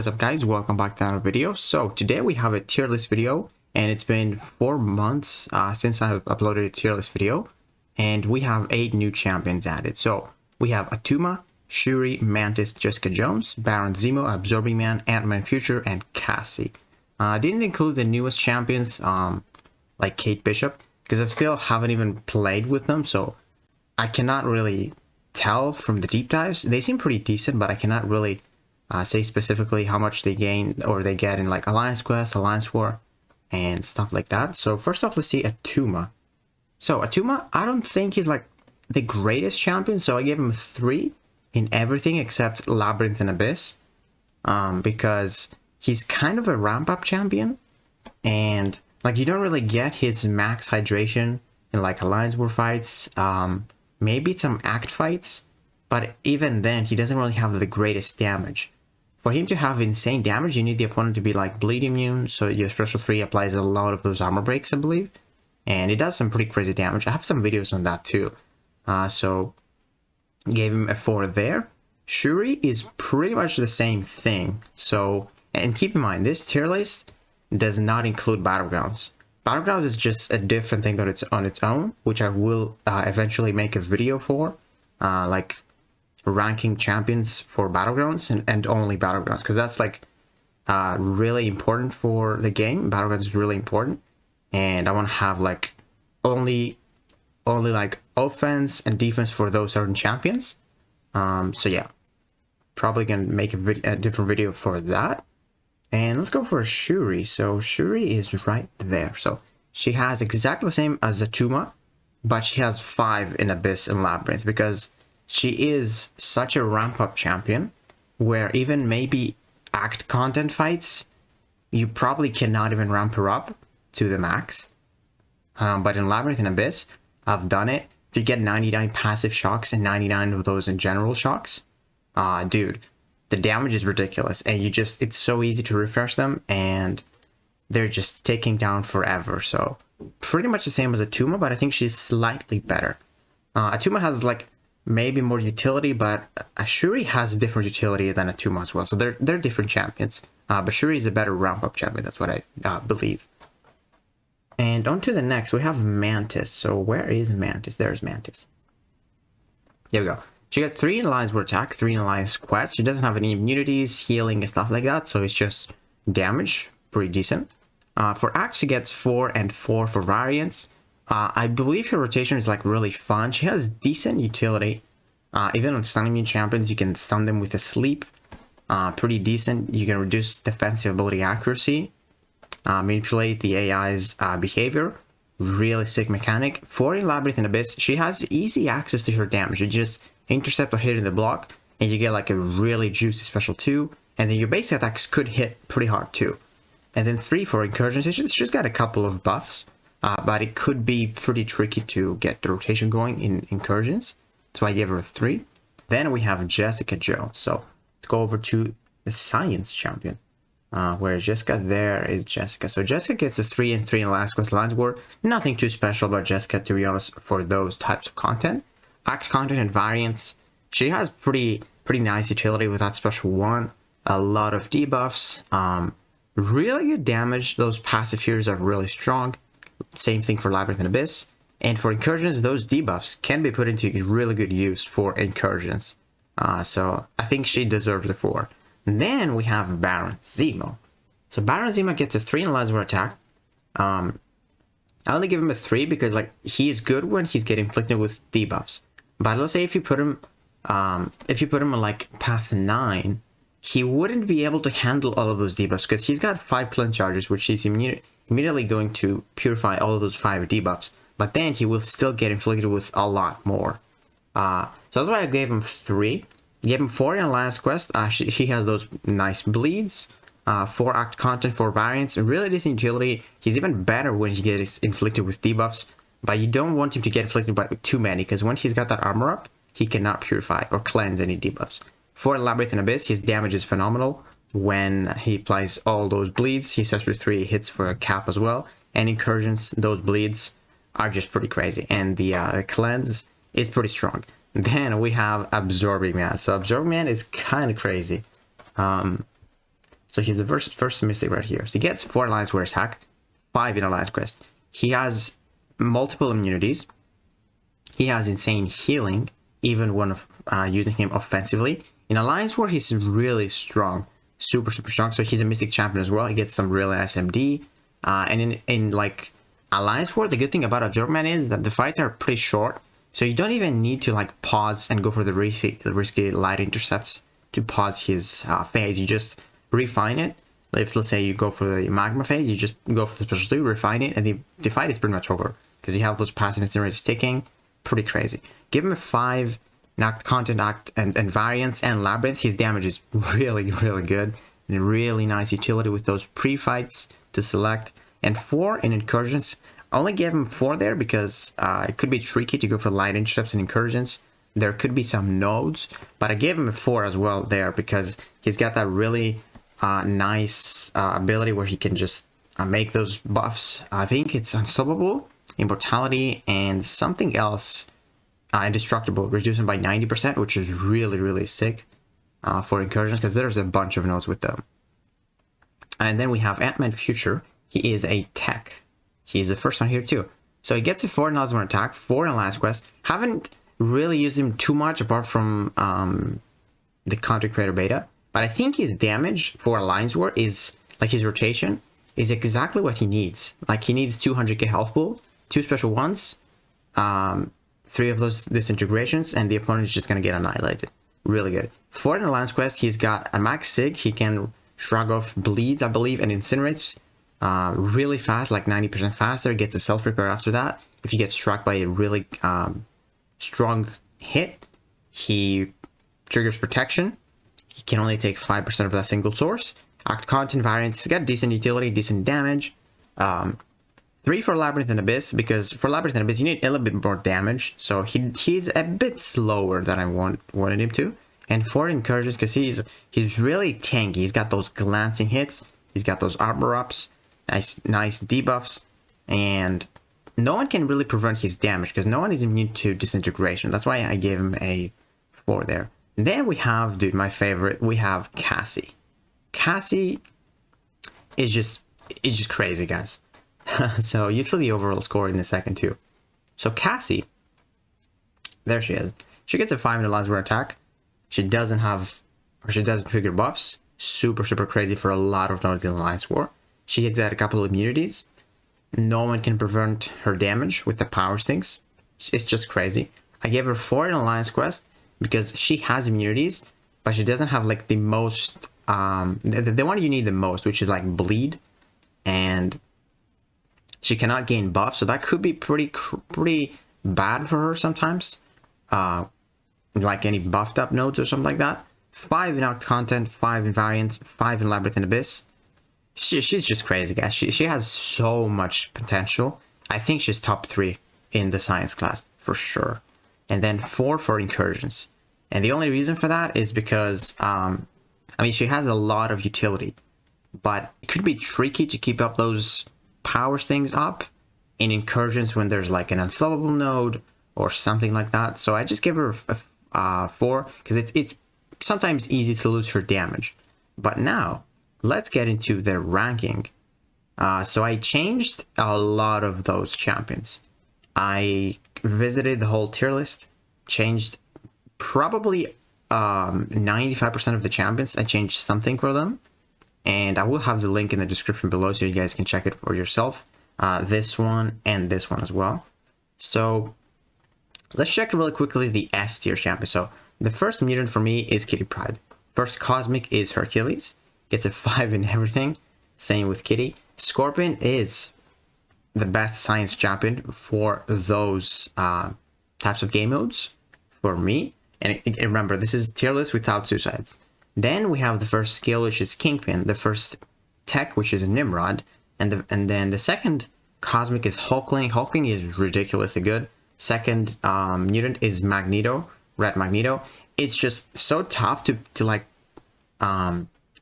What's up guys, welcome back to another video. So today we have a tier list video, and it's been 4 months since I've uploaded a tier list video, and we have 8 new champions added. So we have Tuma, Shuri, Mantis, Jessica Jones, Baron Zemo, Absorbing Man, AntMan Future, and Cassie. Didn't include the newest champions like Kate Bishop, because I still haven't even played with them, so I cannot really tell from the deep dives. They seem pretty decent, but I cannot really say specifically how much they gain or they get in like Alliance Quest, Alliance War, and stuff like that. So first off, let's see Tuma. So Tuma, I don't think he's like the greatest champion, so I gave him a 3 in everything except Labyrinth and Abyss, because he's kind of a ramp-up champion, and like you don't really get his max hydration in like Alliance War fights, maybe some act fights, but even then he doesn't really have the greatest damage. For him to have insane damage, you need the opponent to be like bleed immune, so your special 3 applies a lot of those armor breaks, I believe, and it does some pretty crazy damage. I have some videos on that too, so gave him a 4 there. Shuri is pretty much the same thing, so, and keep in mind, this tier list does not include battlegrounds. Battlegrounds is just a different thing on its own, which I will eventually make a video for, like ranking champions for battlegrounds and only battlegrounds, because that's like really important for the game. Battlegrounds is really important, and I want to have like only like offense and defense for those certain champions. So yeah, probably gonna make a different video for that. And let's go for Shuri. So Shuri is right there. So she has exactly the same as Tuma, but she has 5 in Abyss and Labyrinth, because she is such a ramp-up champion where even maybe act content fights, you probably cannot even ramp her up to the max. But in Labyrinth and Abyss, I've done it. If you get 99 passive shocks and 99 of those in general shocks, dude, the damage is ridiculous. And it's so easy to refresh them, and they're just taking down forever. So pretty much the same as Tuma, but I think she's slightly better. Tuma has like maybe more utility, but Shuri has different utility than Tuma as well. So they're different champions. But Shuri is a better ramp-up champion. That's what I believe. And on to the next, we have Mantis. So where is Mantis? There's Mantis. There we go. She gets 3 in Alliance War attack, 3 in Alliance Quest. She doesn't have any immunities, healing, and stuff like that. So it's just damage. Pretty decent. For Act, she gets 4 and 4 for variants. I believe her rotation is like really fun. She has decent utility. Even on stun immune champions, you can stun them with a sleep. Pretty decent. You can reduce defensive ability accuracy. Manipulate the AI's behavior. Really sick mechanic. For in Labyrinth and Abyss, she has easy access to her damage. You just intercept or hit in the block, and you get like a really juicy special 2. And then your basic attacks could hit pretty hard too. And then 3 for incursions. She's got a couple of buffs. But it could be pretty tricky to get the rotation going in incursions. So I gave her a 3. Then we have Jessica Jones. So let's go over to the science champion. Where Jessica, there is Jessica. So Jessica gets a 3 and 3 in Last Quest Alliance War. Nothing too special about Jessica, to be honest, for those types of content. Act content and variants. She has pretty nice utility with that special 1. A lot of debuffs. Really good damage. Those passive fears are really strong. Same thing for Labyrinth and Abyss. And for incursions, those debuffs can be put into really good use for incursions. So I think she deserves a 4. And then we have Baron Zemo. So Baron Zemo gets a 3 in Alliance War attack. I only give him a 3 because like he's good when he's getting inflicted with debuffs. But let's say if you put him on like path 9, he wouldn't be able to handle all of those debuffs, because he's got 5 cleanse charges, which he's immediately going to purify all of those 5 debuffs, but then he will still get inflicted with a lot more. So that's why I gave him 3. Gave him 4 in Alliance Quest. He has those nice bleeds, 4 act content, 4 variants, really decent utility. He's even better when he gets inflicted with debuffs, but you don't want him to get inflicted by too many, because when he's got that armor up, he cannot purify or cleanse any debuffs. 4 in Labyrinth and Abyss, his damage is phenomenal. When he applies all those bleeds, he sets with 3 hits for a cap as well. And incursions, those bleeds are just pretty crazy. And the cleanse is pretty strong. Then we have Absorbing Man. So Absorbing Man is kind of crazy. So he's the first Mystic right here. So he gets 4 Alliance War attack, 5 in Alliance Quest. He has multiple immunities. He has insane healing, even when using him offensively. In Alliance War, he's really strong. Super strong. So he's a Mystic champion as well. He gets some real SMD. And in like Alliance War, the good thing about AntMan is that the fights are pretty short. So you don't even need to like pause and go for the risky light intercepts to pause his phase. You just refine it. If let's say you go for the magma phase, you just go for the special 2, refine it, and the fight is pretty much over. Because you have those passive incinerators ticking. Pretty crazy. Give him a 5 content act and variance and labyrinth. His damage is really good. And really nice utility with those pre-fights to select. And 4 in incursions. I only gave him 4 there because it could be tricky to go for light intercepts and incursions. There could be some nodes, but I gave him a 4 as well there because he's got that really nice ability where he can just make those buffs. I think it's unstoppable, immortality, and something else, indestructible, reducing by 90%, which is really sick for incursions because there's a bunch of nodes with them. And then we have AntMan Future. He is a tech. He's the first one here too. So he gets a 4 in Alliance War attack, 4 in Last Quest. Haven't really used him too much apart from the Content Creator beta. But I think his damage for Alliance War is, like his rotation, is exactly what he needs. Like he needs 200k health pool, 2 special ones, 3 of those disintegrations, and the opponent is just going to get annihilated. Really good. 4 in Alliance Quest, he's got a max sig. He can shrug off bleeds, I believe, and incinerates really fast, like 90% faster. Gets a self-repair after that. If you get struck by a really strong hit, he triggers protection. He can only take 5% of that single source. Act content variants, he's got decent utility, decent damage. 3 for Labyrinth and Abyss, because for Labyrinth and Abyss you need a little bit more damage. So he's a bit slower than I wanted him to. And 4 incursions, because he's really tanky. He's got those glancing hits. He's got those armor ups, nice debuffs, and no one can really prevent his damage because no one is immune to disintegration. That's why I gave him a 4 there. And then we have, dude, my favorite. We have Cassie. Cassie is just crazy, guys. So you see the overall score in a second too. So Cassie, there she is. She gets a 5 in the Alliance War attack. She doesn't trigger buffs. Super crazy for a lot of nodes in Alliance War. She has got a couple of immunities. No one can prevent her damage with the power stings. It's just crazy. I gave her 4 in Alliance Quest because she has immunities, but she doesn't have like the most, the one you need the most, which is like bleed, and she cannot gain buff, so that could be pretty bad for her sometimes. Like any buffed up nodes or something like that. 5 in out content, 5 in variants, 5 in Labyrinth and Abyss. She's just crazy, guys. She has so much potential. I think she's top 3 in the science class for sure. And then 4 for incursions. And the only reason for that is because, I mean, she has a lot of utility, but it could be tricky to keep up those power things up in incursions when there's like an unstoppable node or something like that. So I just give her a 4 because it's sometimes easy to lose her damage. But now let's get into the ranking. So I changed a lot of those champions. I visited the whole tier list, changed probably 95% of the champions. I changed something for them, and I will have the link in the description below so you guys can check it for yourself. This one and this one as well. So let's check really quickly the S tier champion. So the first mutant for me is Kitty Pryde. First cosmic is Hercules. Gets a 5 in everything. Same with Kitty. Scorpion is the best science champion for those types of game modes for me. And remember, this is tier list without suicides. Then we have the first skill, which is Kingpin. The first tech, which is Nimrod. And then the second cosmic is Hulkling. Hulkling is ridiculously good. Second mutant is Magneto. Red Magneto. It's just so tough to like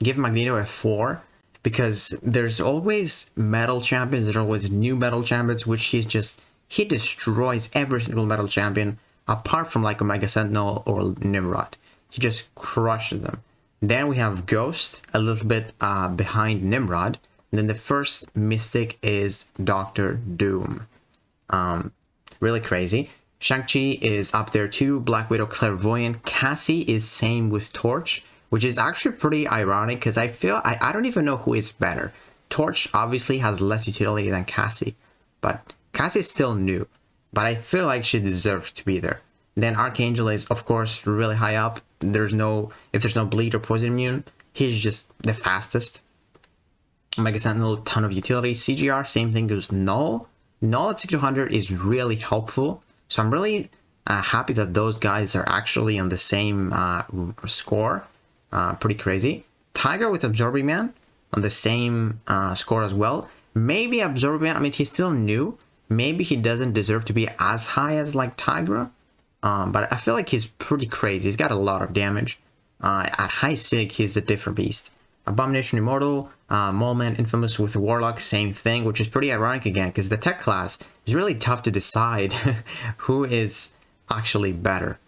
give Magneto a 4 because there's always metal champions. There's always new metal champions, which he destroys every single metal champion apart from like Omega Sentinel or Nimrod. He just crushes them. Then we have Ghost, a little bit behind Nimrod. And then the first Mystic is Doctor Doom. Really crazy. Shang-Chi is up there too. Black Widow, Clairvoyant. Cassie is same with Torch, which is actually pretty ironic because I feel I don't even know who is better. Torch obviously has less utility than Cassie, but Cassie is still new. But I feel like she deserves to be there. Then Archangel is, of course, really high up. If there's no bleed or poison immune, he's just the fastest. Mega Sentinel, ton of utility. CGR, same thing goes Null. Null at 6200 is really helpful. So I'm really happy that those guys are actually on the same score. Pretty crazy. Tiger with Absorbing Man on the same score as well. Maybe Absorbing Man, I mean, he's still new. Maybe he doesn't deserve to be as high as like Tigra. But I feel like he's pretty crazy. He's got a lot of damage. At high sig, he's a different beast. Abomination Immortal, Mole Man, Infamous with Warlock, same thing, which is pretty ironic again, because the tech class is really tough to decide who is actually better.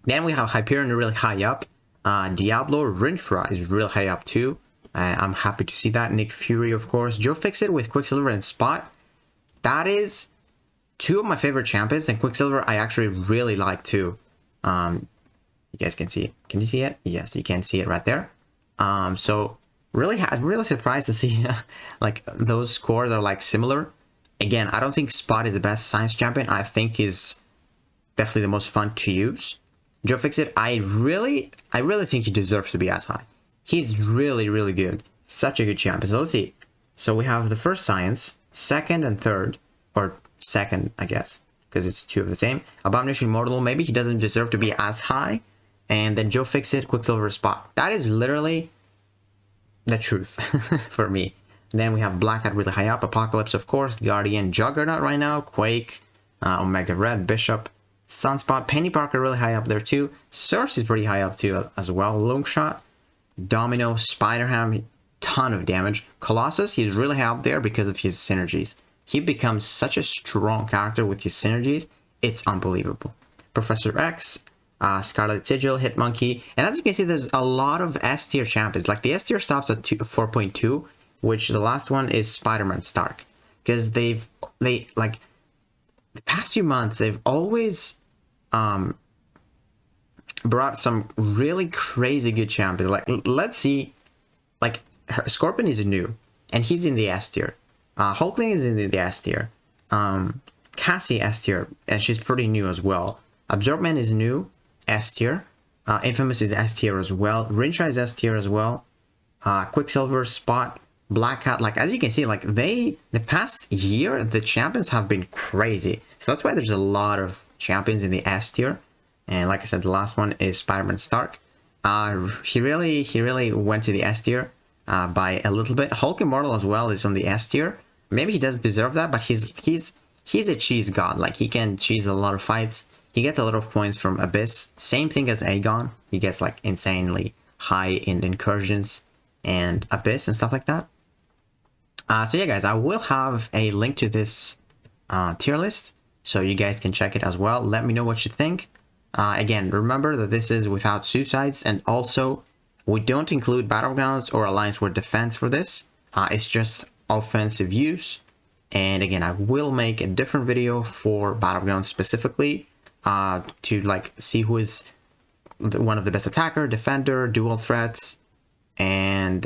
Then we have Hyperion really high up. Diablo Rintra is real high up too. I'm happy to see that. Nick Fury, of course. Joe Fixit with Quicksilver and Spot. That is two of my favorite champions, and Quicksilver I actually really like too. You guys can see it. Can you see it? Yes, you can see it right there. So really surprised to see like those scores are like similar. Again, I don't think Spot is the best science champion. I think he's definitely the most fun to use. Joe Fixit, I really think he deserves to be as high. He's really good. Such a good champion. So let's see. So we have the first science, second and third, or second, I guess, because it's two of the same. Abomination Immortal, maybe he doesn't deserve to be as high. And then Joe Fixit, Quicksilver, Spot. That is literally the truth for me. Then we have Black Hat really high up. Apocalypse, of course. Guardian, Juggernaut right now. Quake, Omega Red, Bishop, Sunspot. Penny Parker really high up there too. Source is pretty high up too as well. Longshot, Domino, Spider-Ham, ton of damage. Colossus, he's really high up there because of his synergies. He becomes such a strong character with his synergies. It's unbelievable. Professor X, Scarlet Sigil, Hitmonkey, and as you can see, there's a lot of S tier champions. Like the S tier stops at 4.2, which the last one is Spider-Man Stark, because they like the past few months they've always brought some really crazy good champions. Like let's see, like Scorpion is new and he's in the S tier. Hulkling is in the S tier. Cassie S tier, and she's pretty new as well. Absorbman is new, S tier. Infamous is S tier as well. Rintra is S tier as well. Quicksilver, Spot, Black Hat. Like as you can see, like the past year, the champions have been crazy. So that's why there's a lot of champions in the S tier. And like I said, the last one is Spider-Man Stark. He really went to the S tier by a little bit. Hulk Immortal as well is on the S tier. Maybe he does deserve that, but he's a cheese god. Like he can cheese a lot of fights. He gets a lot of points from Abyss. Same thing as Aegon. He gets like insanely high in incursions and Abyss and stuff like that. So yeah, guys, I will have a link to this tier list, so you guys can check it as well. Let me know what you think. Again, remember that this is without suicides, and also we don't include battlegrounds or alliance war defense for this. It's just offensive use. And again, I will make a different video for battlegrounds specifically to like see who is one of the best attacker, defender, dual threats, and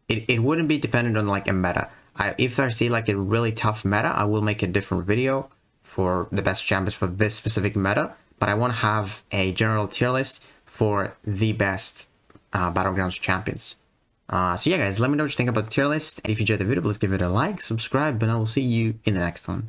it wouldn't be dependent on like a meta. If I see like a really tough meta, I will make a different video for the best champions for this specific meta. But I want to have a general tier list for the best battlegrounds champions. So yeah, guys, let me know what you think about the tier list. And if you enjoyed the video, please give it a like, subscribe, and I will see you in the next one.